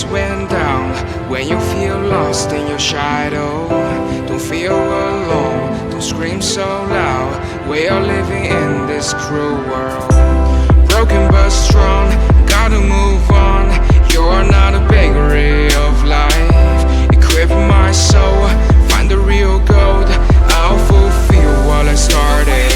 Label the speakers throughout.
Speaker 1: lights went down. When you feel lost in your shadow, don't feel alone, don't scream so loud. We are living in this cruel world, broken but strong, gotta move on. You're not a bakery of life, equip my soul, find the real gold. I'll fulfill what I started.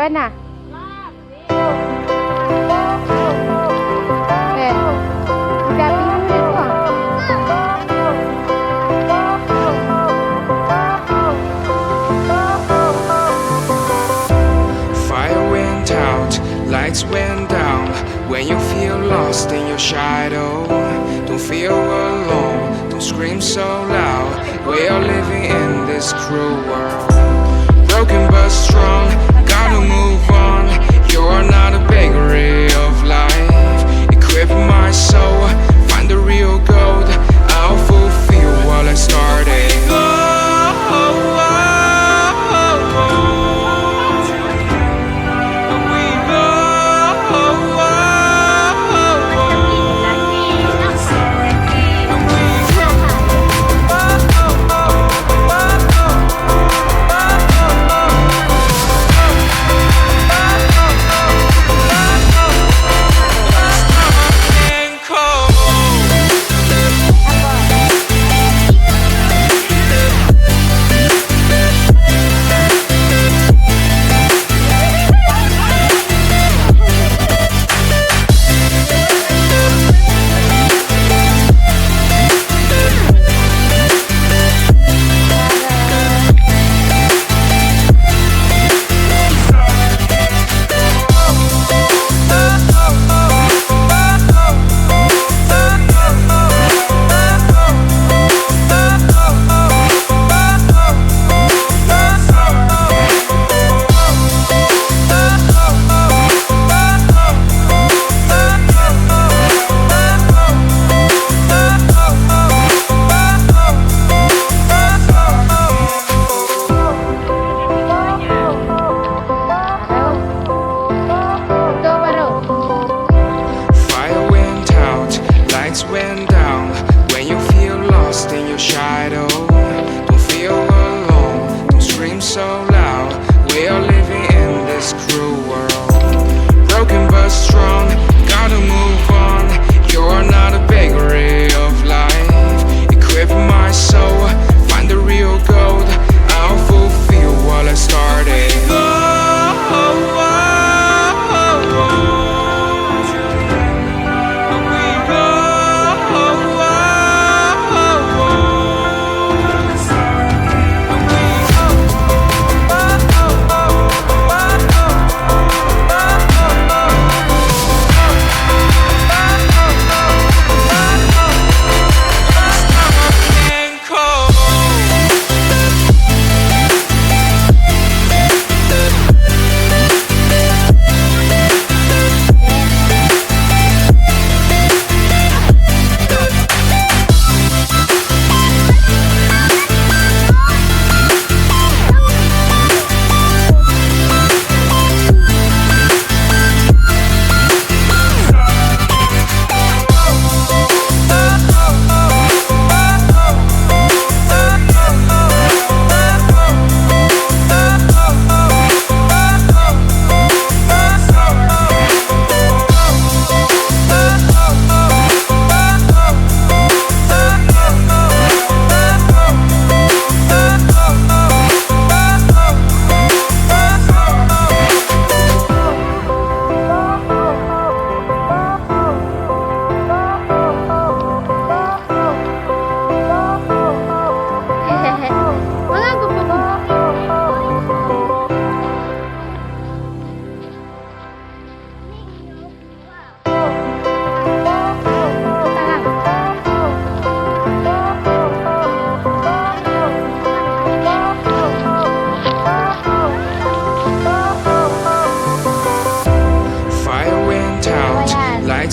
Speaker 2: Nah.
Speaker 1: Fire went out, lights went down. When you feel lost in your shadow, don't feel alone, don't scream so loud. We are living in this cruel world, broken but strong, gotta move on. You're not a bakery of life, equip my soul, find the real gold. I'll fulfill what I started.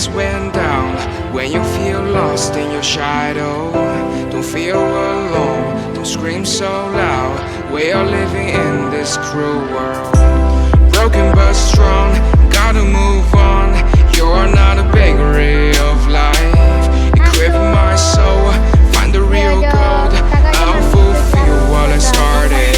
Speaker 1: lights went down. When you feel lost in your shadow, don't feel alone, don't scream so loud. We are living in this cruel world. Broken but strong, gotta move on. You're not a bakery of life. Equip my soul, find the real gold. I'll fulfill what I started.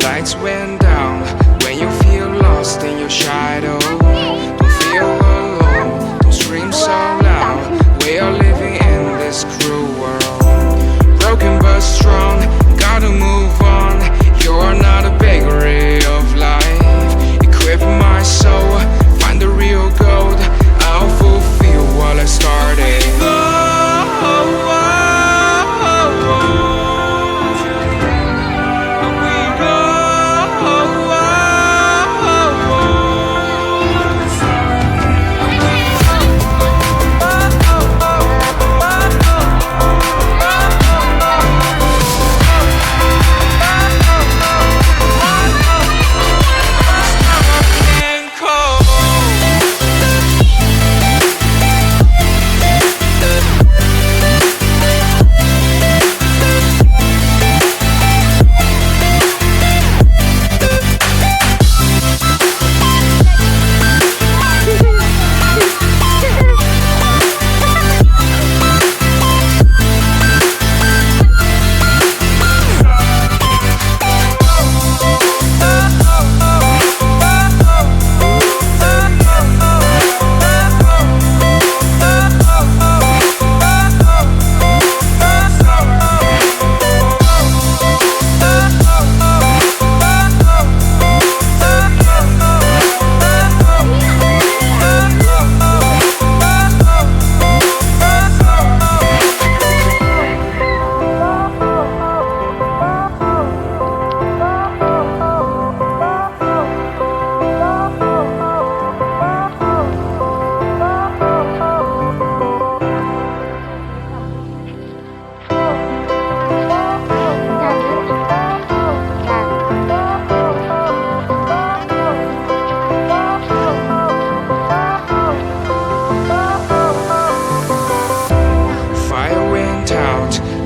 Speaker 1: Lights went down. When you feel lost in your shadow, don't feel alone, don't scream so loud. We are living in this cruel world. Broken but strong, gotta move on. You're not a bakery of life. Equip my soul, find the real gold. I'll fulfill what I started.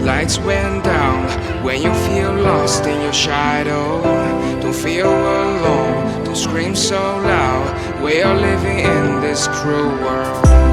Speaker 1: Lights went down. When you feel lost in your shadow, don't feel alone, don't scream so loud. We are living in this cruel world.